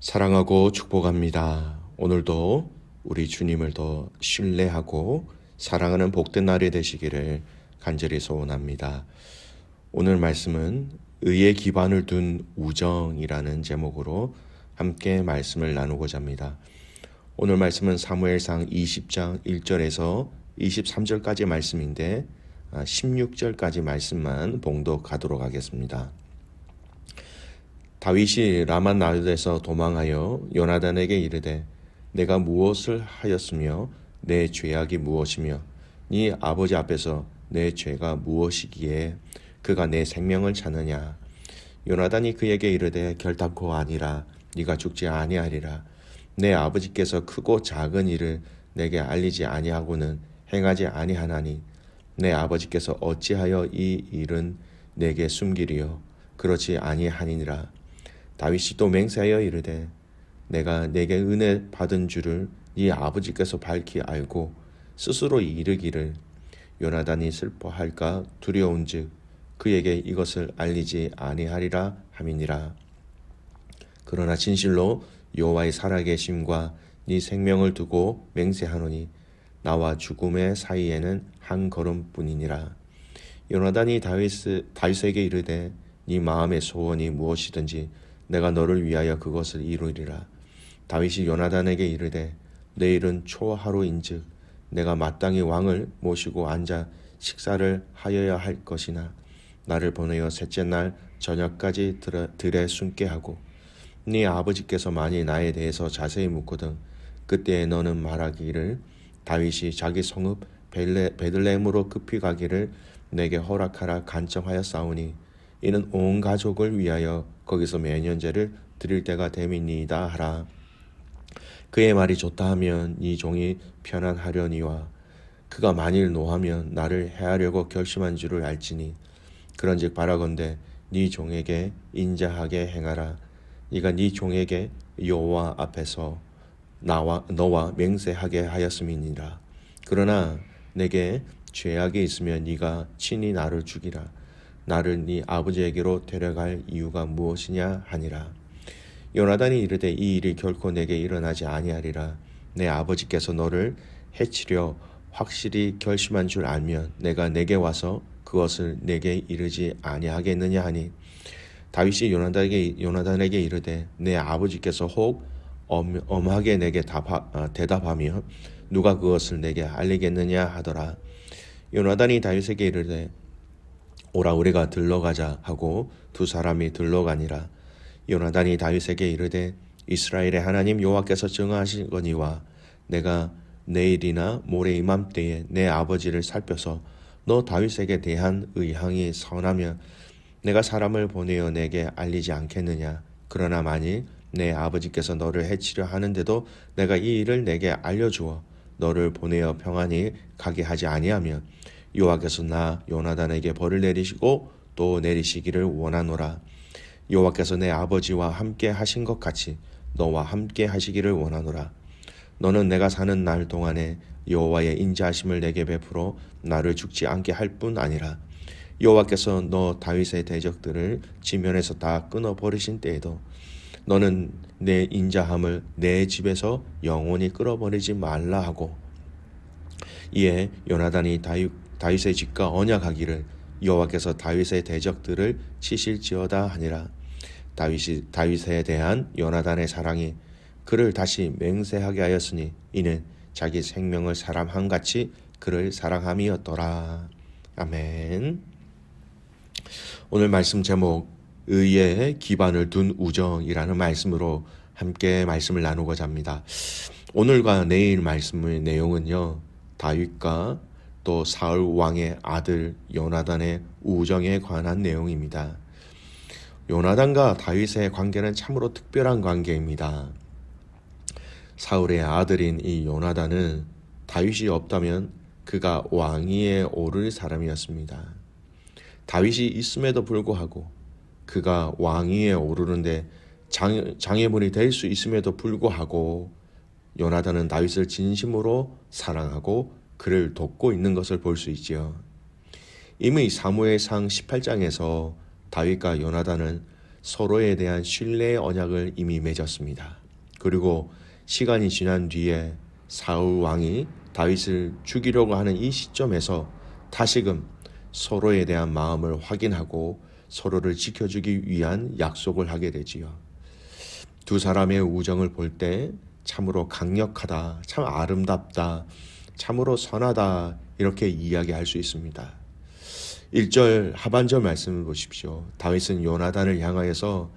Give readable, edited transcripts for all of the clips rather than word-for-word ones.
사랑하고 축복합니다. 오늘도 우리 주님을 더 신뢰하고 사랑하는 복된 날이 되시기를 간절히 소원합니다. 오늘 말씀은 의의 기반을 둔 우정이라는 제목으로 함께 말씀을 나누고자 합니다. 오늘 말씀은 사무엘상 20장 1절에서 23절까지 말씀인데 16절까지 말씀만 봉독하도록 하겠습니다. 다윗이 라마 나룻에서 도망하여 요나단에게 이르되 내가 무엇을 하였으며 내 죄악이 무엇이며 네 아버지 앞에서 내 죄가 무엇이기에 그가 내 생명을 찾느냐. 요나단이 그에게 이르되 결단코 아니라 네가 죽지 아니하리라. 내 아버지께서 크고 작은 일을 내게 알리지 아니하고는 행하지 아니하나니 내 아버지께서 어찌하여 이 일은 내게 숨기리요 그렇지 아니하니라. 다윗이 또 맹세하여 이르되 내가 내게 은혜 받은 줄을 네 아버지께서 밝히 알고 스스로 이르기를 요나단이 슬퍼할까 두려운즉 그에게 이것을 알리지 아니하리라 함이니라. 그러나 진실로 여호와의 살아계심과 네 생명을 두고 맹세하노니 나와 죽음의 사이에는 한 걸음뿐이니라. 요나단이 다윗에게 이르되 네 마음의 소원이 무엇이든지 내가 너를 위하여 그것을 이루리라. 다윗이 요나단에게 이르되 내일은 초하루인즉 내가 마땅히 왕을 모시고 앉아 식사를 하여야 할 것이나 나를 보내어 셋째 날 저녁까지 들에 숨게 하고 네 아버지께서 만일 나에 대해서 자세히 묻거든 그때에 너는 말하기를 다윗이 자기 성읍 베들레헴으로 급히 가기를 내게 허락하라 간청하였사오니 이는 온 가족을 위하여 거기서 매년제를 드릴 때가 됨이니이다 하라. 그의 말이 좋다 하면 네 종이 편안하려니와 그가 만일 노하면 나를 해하려고 결심한 줄을 알지니 그런즉 바라건대 네 종에게 인자하게 행하라. 네가 네 종에게 여호와 앞에서 너와 맹세하게 하였음이니라. 그러나 내게 죄악이 있으면 네가 친히 나를 죽이라. 나를 네 아버지에게로 데려갈 이유가 무엇이냐 하니라. 요나단이 이르되 이 일이 결코 내게 일어나지 아니하리라. 내 아버지께서 너를 해치려 확실히 결심한 줄 알면 내가 내게 와서 그것을 내게 이르지 아니하겠느냐 하니 다윗이 요나단에게 이르되 내 아버지께서 혹 엄하게 내게 대답하며 누가 그것을 내게 알리겠느냐 하더라. 요나단이 다윗에게 이르되 오라 우리가 들러가자 하고 두 사람이 들러가니라. 요나단이 다윗에게 이르되 이스라엘의 하나님 여호와께서 정하시거니와 내가 내일이나 모레 이맘때에 내 아버지를 살펴서 너 다윗에게 대한 의향이 선하면 내가 사람을 보내어 내게 알리지 않겠느냐. 그러나 만일 내 아버지께서 너를 해치려 하는데도 내가 이 일을 내게 알려주어 너를 보내어 평안히 가게 하지 아니하면 여호와께서 나 요나단에게 벌을 내리시고 또 내리시기를 원하노라. 여호와께서 내 아버지와 함께 하신 것 같이 너와 함께 하시기를 원하노라. 너는 내가 사는 날 동안에 여호와의 인자하심을 내게 베풀어 나를 죽지 않게 할 뿐 아니라 여호와께서 너 다윗의 대적들을 지면에서 다 끊어버리신 때에도 너는 내 인자함을 내 집에서 영원히 끌어버리지 말라 하고 이에 요나단이 다윗의 집과 언약하기를 여호와께서 다윗의 대적들을 치실지어다 하니라. 다윗에 대한 요나단의 사랑이 그를 다시 맹세하게 하였으니 이는 자기 생명을 사랑함같이 그를 사랑함이었더라. 아멘. 오늘 말씀 제목 의의 기반을 둔 우정이라는 말씀으로 함께 말씀을 나누고자 합니다. 오늘과 내일 말씀의 내용은요. 다윗과 또 사울 왕의 아들 요나단의 우정에 관한 내용입니다. 요나단과 다윗의 관계는 참으로 특별한 관계입니다. 사울의 아들인 이 요나단은 다윗이 없다면 그가 왕위에 오를 사람이었습니다. 다윗이 있음에도 불구하고 그가 왕위에 오르는데 장애물이 될 수 있음에도 불구하고 요나단은 다윗을 진심으로 사랑하고 그를 돕고 있는 것을 볼 수 있지요. 이미 사무엘상 18장에서 다윗과 요나단은 서로에 대한 신뢰의 언약을 이미 맺었습니다. 그리고 시간이 지난 뒤에 사울 왕이 다윗을 죽이려고 하는 이 시점에서 다시금 서로에 대한 마음을 확인하고 서로를 지켜주기 위한 약속을 하게 되지요. 두 사람의 우정을 볼 때 참으로 강력하다, 참 아름답다, 참으로 선하다 이렇게 이야기할 수 있습니다. 1절 하반절 말씀을 보십시오. 다윗은 요나단을 향하여서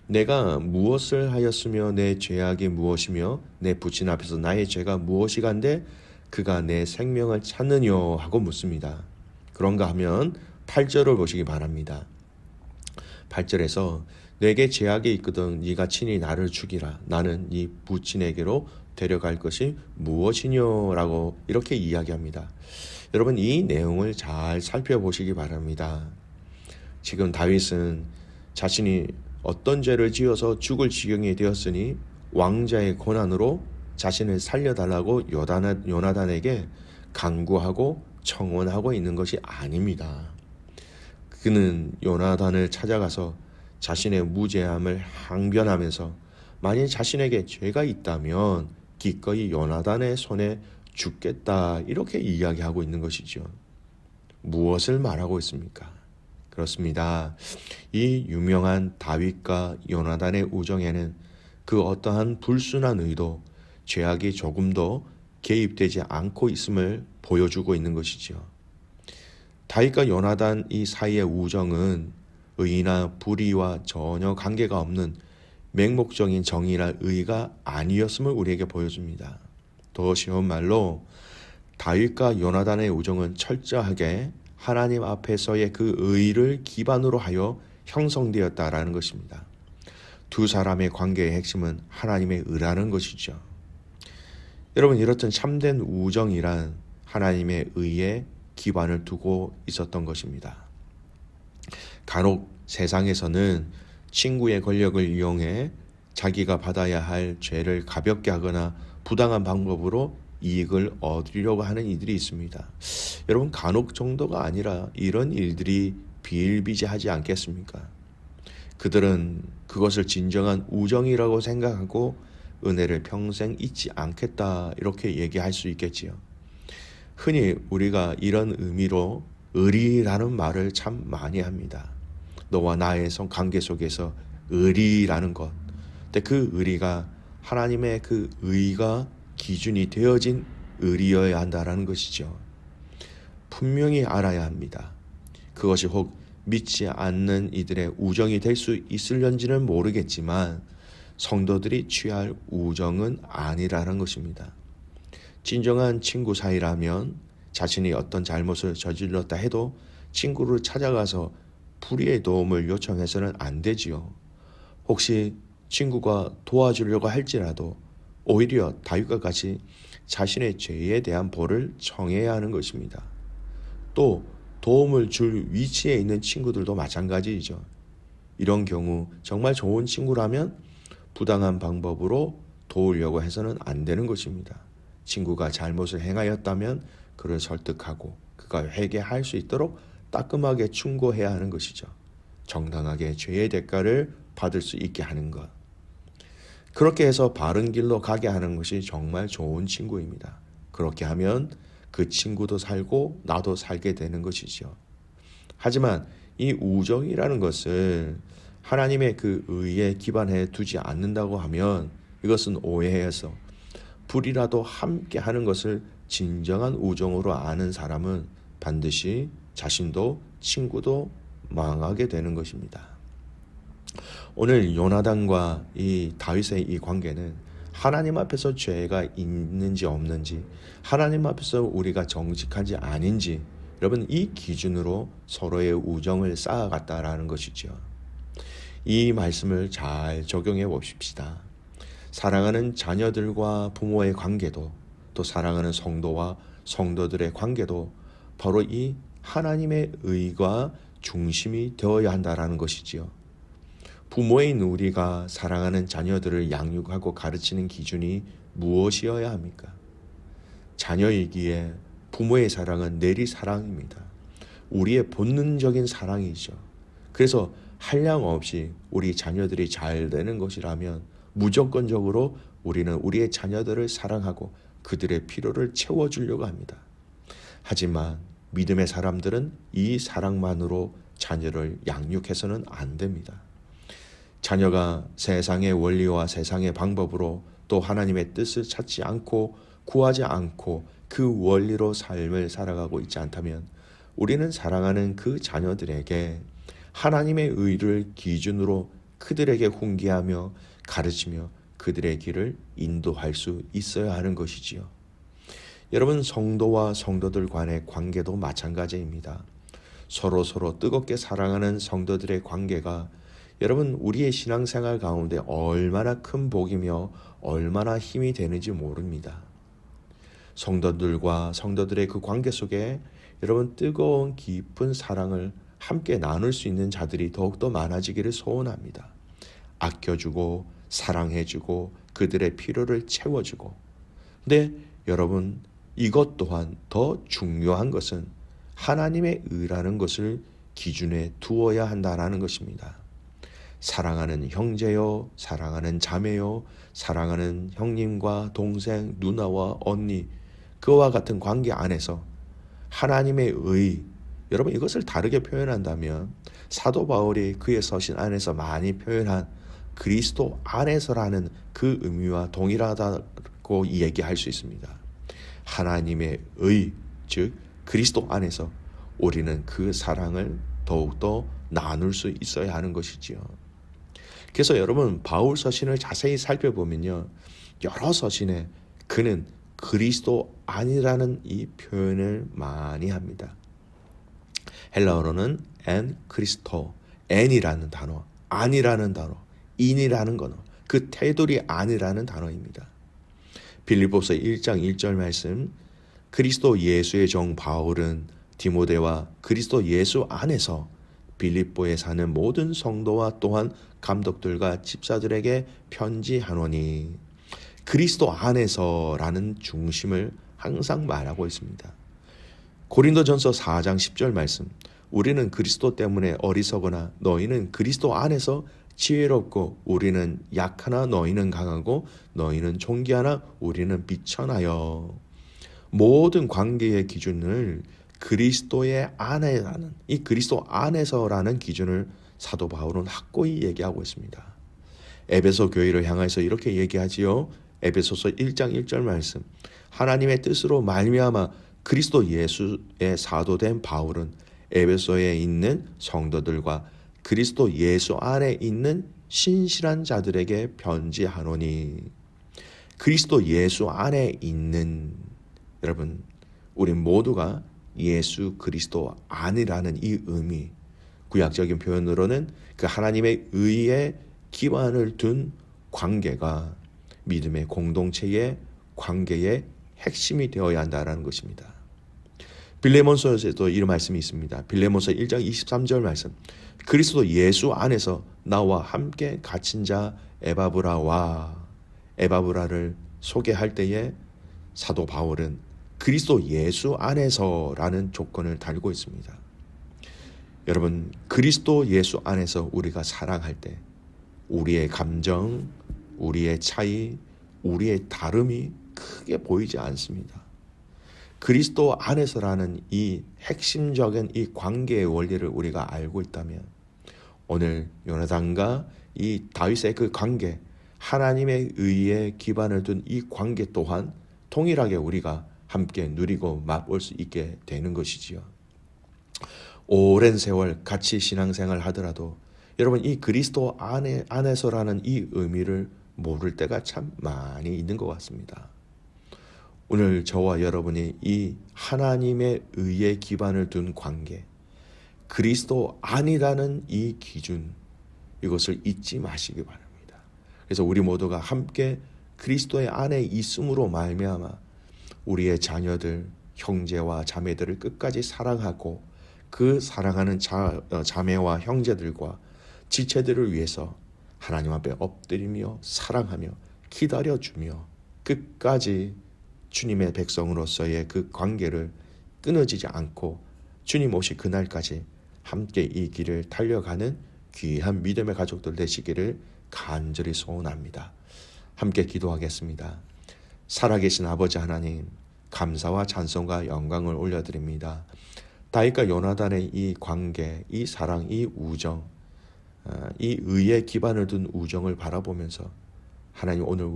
내가 무엇을 하였으며 내 죄악이 무엇이며 내 부친 앞에서 나의 죄가 무엇이간데 그가 내 생명을 찾느뇨 하고 묻습니다. 그런가 하면 8절을 보시기 바랍니다. 8절에서 내게 죄악이 있거든 네가 친히 나를 죽이라. 나는 네 부친에게로 데려갈 것이 무엇이뇨 라고 이렇게 이야기합니다. 여러분 이 내용을 잘 살펴보시기 바랍니다. 지금 다윗은 자신이 어떤 죄를 지어서 죽을 지경이 되었으니 왕자의 권한으로 자신을 살려달라고 요나단에게 간구하고 청원하고 있는 것이 아닙니다. 그는 요나단을 찾아가서 자신의 무죄함을 항변하면서 만일 자신에게 죄가 있다면 기꺼이 요나단의 손에 죽겠다 이렇게 이야기하고 있는 것이죠. 무엇을 말하고 있습니까? 그렇습니다. 이 유명한 다윗과 요나단의 우정에는 그 어떠한 불순한 의도, 죄악이 조금도 개입되지 않고 있음을 보여주고 있는 것이죠. 다윗과 요나단 이 사이의 우정은 의나 불의와 전혀 관계가 없는 맹목적인 정의나 의가 아니었음을 우리에게 보여줍니다. 더 쉬운 말로 다윗과 요나단의 우정은 철저하게 하나님 앞에서의 그 의를 기반으로 하여 형성되었다라는 것입니다. 두 사람의 관계의 핵심은 하나님의 의라는 것이죠. 여러분 이렇듯 참된 우정이란 하나님의 의에 기반을 두고 있었던 것입니다. 간혹 세상에서는 친구의 권력을 이용해 자기가 받아야 할 죄를 가볍게 하거나 부당한 방법으로 이익을 얻으려고 하는 이들이 있습니다. 여러분 간혹 정도가 아니라 이런 일들이 비일비재하지 않겠습니까? 그들은 그것을 진정한 우정이라고 생각하고 은혜를 평생 잊지 않겠다 이렇게 얘기할 수 있겠지요. 흔히 우리가 이런 의미로 의리라는 말을 참 많이 합니다. 너와 나의 관계 속에서 의리라는 것. 근데 그 의리가 하나님의 그 의가 기준이 되어진 의리여야 한다라는 것이죠. 분명히 알아야 합니다. 그것이 혹 믿지 않는 이들의 우정이 될 수 있을런지는 모르겠지만 성도들이 취할 우정은 아니라는 것입니다. 진정한 친구 사이라면 자신이 어떤 잘못을 저질렀다 해도 친구를 찾아가서 불의의 도움을 요청해서는 안 되지요. 혹시 친구가 도와주려고 할지라도 오히려 다윗과 같이 자신의 죄에 대한 벌을 청해야 하는 것입니다. 또 도움을 줄 위치에 있는 친구들도 마찬가지이죠. 이런 경우 정말 좋은 친구라면 부당한 방법으로 도우려고 해서는 안 되는 것입니다. 친구가 잘못을 행하였다면 그를 설득하고 그가 회개할 수 있도록 따끔하게 충고해야 하는 것이죠. 정당하게 죄의 대가를 받을 수 있게 하는 것. 그렇게 해서 바른 길로 가게 하는 것이 정말 좋은 친구입니다. 그렇게 하면 그 친구도 살고 나도 살게 되는 것이죠. 하지만 이 우정이라는 것을 하나님의 그 의에 기반해 두지 않는다고 하면 이것은 오해해서 불이라도 함께 하는 것을 진정한 우정으로 아는 사람은 반드시 자신도 친구도 망하게 되는 것입니다. 오늘 요나단과 이 다윗의 이 관계는 하나님 앞에서 죄가 있는지 없는지, 하나님 앞에서 우리가 정직한지 아닌지, 여러분 이 기준으로 서로의 우정을 쌓아갔다라는 것이죠. 이 말씀을 잘 적용해 봅시다. 사랑하는 자녀들과 부모의 관계도, 또 사랑하는 성도와 성도들의 관계도 바로 이 하나님의 의가 중심이 되어야 한다라는 것이지요. 부모인 우리가 사랑하는 자녀들을 양육하고 가르치는 기준이 무엇이어야 합니까? 자녀이기에 부모의 사랑은 내리 사랑입니다. 우리의 본능적인 사랑이죠. 그래서 한량없이 우리 자녀들이 잘 되는 것이라면 무조건적으로 우리는 우리의 자녀들을 사랑하고 그들의 필요를 채워주려고 합니다. 하지만 믿음의 사람들은 이 사랑만으로 자녀를 양육해서는 안 됩니다. 자녀가 세상의 원리와 세상의 방법으로 또 하나님의 뜻을 찾지 않고 구하지 않고 그 원리로 삶을 살아가고 있지 않다면 우리는 사랑하는 그 자녀들에게 하나님의 의를 기준으로 그들에게 훈계하며 가르치며 그들의 길을 인도할 수 있어야 하는 것이지요. 여러분, 성도와 성도들 간의 관계도 마찬가지입니다. 서로 뜨겁게 사랑하는 성도들의 관계가 여러분 우리의 신앙생활 가운데 얼마나 큰 복이며 얼마나 힘이 되는지 모릅니다. 성도들과 성도들의 그 관계 속에 여러분 뜨거운 깊은 사랑을 함께 나눌 수 있는 자들이 더욱더 많아지기를 소원합니다. 아껴주고 사랑해주고 그들의 필요를 채워주고. 근데 여러분, 이것 또한 더 중요한 것은 하나님의 의라는 것을 기준에 두어야 한다는 것입니다. 사랑하는 형제요, 사랑하는 자매요, 사랑하는 형님과 동생, 누나와 언니, 그와 같은 관계 안에서 하나님의 의, 여러분 이것을 다르게 표현한다면 사도 바울이 그의 서신 안에서 많이 표현한 그리스도 안에서라는 그 의미와 동일하다고 얘기할 수 있습니다. 하나님의 의, 즉 그리스도 안에서 우리는 그 사랑을 더욱더 나눌 수 있어야 하는 것이지요. 그래서 여러분 바울 서신을 자세히 살펴보면요, 여러 서신에 그는 그리스도 안이라는 이 표현을 많이 합니다. 헬라어로는 엔 크리스토, 엔이라는 단어, 안이라는 단어, 인이라는 단어, 그 테두리 안이라는 단어입니다. 빌립보서 1장 1절 말씀, 그리스도 예수의 종 바울은 디모데와 그리스도 예수 안에서 빌립보에 사는 모든 성도와 또한 감독들과 집사들에게 편지하노니. 그리스도 안에서라는 중심을 항상 말하고 있습니다. 고린도전서 4장 10절 말씀, 우리는 그리스도 때문에 어리석거나 너희는 그리스도 안에서 지혜롭고 우리는 약하나 너희는 강하고 너희는 존귀하나 우리는 비천하여. 모든 관계의 기준을 그리스도의 안에라는, 이 그리스도 안에서라는 기준을 사도 바울은 확고히 얘기하고 있습니다. 에베소 교회를 향해서 이렇게 얘기하지요. 에베소서 1장 1절 말씀, 하나님의 뜻으로 말미암아 그리스도 예수의 사도된 바울은 에베소에 있는 성도들과 그리스도 예수 안에 있는 신실한 자들에게 편지하노니. 그리스도 예수 안에 있는, 여러분 우리 모두가 예수 그리스도 안이라는 이 의미, 구약적인 표현으로는 그 하나님의 의에 기반을 둔 관계가 믿음의 공동체의 관계의 핵심이 되어야 한다는 것입니다. 빌레몬서에도 이런 말씀이 있습니다. 빌레몬서 1장 23절 말씀, 그리스도 예수 안에서 나와 함께 갇힌 자 에바브라와. 에바브라를 소개할 때에 사도 바울은 그리스도 예수 안에서라는 조건을 달고 있습니다. 여러분, 그리스도 예수 안에서 우리가 사랑할 때 우리의 감정, 우리의 차이, 우리의 다름이 크게 보이지 않습니다. 그리스도 안에서라는 이 핵심적인 이 관계의 원리를 우리가 알고 있다면 오늘 요나단과 이 다윗의 그 관계, 하나님의 의에 기반을 둔 이 관계 또한 동일하게 우리가 함께 누리고 맛볼 수 있게 되는 것이지요. 오랜 세월 같이 신앙생활 하더라도 여러분 이 그리스도 안에서라는 이 의미를 모를 때가 참 많이 있는 것 같습니다. 오늘 저와 여러분이 이 하나님의 의에 기반을 둔 관계, 그리스도 안이라는 이 기준, 이것을 잊지 마시기 바랍니다. 그래서 우리 모두가 함께 그리스도의 안에 있음으로 말미암아 우리의 자녀들, 형제와 자매들을 끝까지 사랑하고 그 사랑하는 자매와 형제들과 지체들을 위해서 하나님 앞에 엎드리며 사랑하며 기다려주며 끝까지 주님의 백성으로서의 그 관계를 끊어지지 않고 주님 오실 그날까지 함께 이 길을 달려가는 귀한 믿음의 가족들 되시기를 간절히 소원합니다. 함께 기도하겠습니다. 살아계신 아버지 하나님, 감사와 찬송과 영광을 올려드립니다. 다윗과 요나단의 이 관계, 이 사랑, 이 우정, 이 의에 기반을 둔 우정을 바라보면서 하나님, 오늘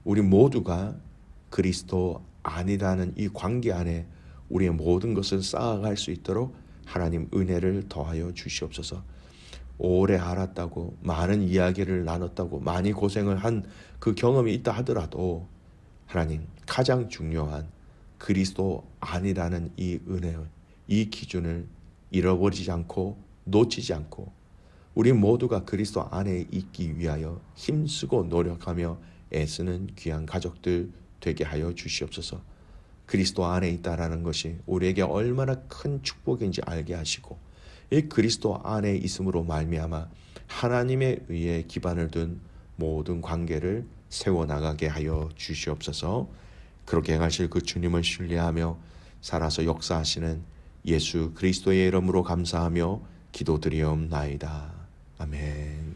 우리 모두가 그리스도 안이라는 이 관계 안에 우리의 모든 것을 쌓아갈 수 있도록 하나님 은혜를 더하여 주시옵소서. 오래 알았다고, 많은 이야기를 나눴다고, 많이 고생을 한 그 경험이 있다 하더라도 하나님, 가장 중요한 그리스도 안이라는 이 은혜, 이 기준을 잃어버리지 않고 놓치지 않고 우리 모두가 그리스도 안에 있기 위하여 힘쓰고 노력하며 애쓰는 귀한 가족들 되게 하여 주시옵소서. 그리스도 안에 있다라는 것이 우리에게 얼마나 큰 축복인지 알게 하시고, 이 그리스도 안에 있음으로 말미암아 하나님의 의에 기반을 둔 모든 관계를 세워나가게 하여 주시옵소서. 그렇게 행하실 그 주님을 신뢰하며 살아서 역사하시는 예수 그리스도의 이름으로 감사하며 기도드리옵나이다. 아멘.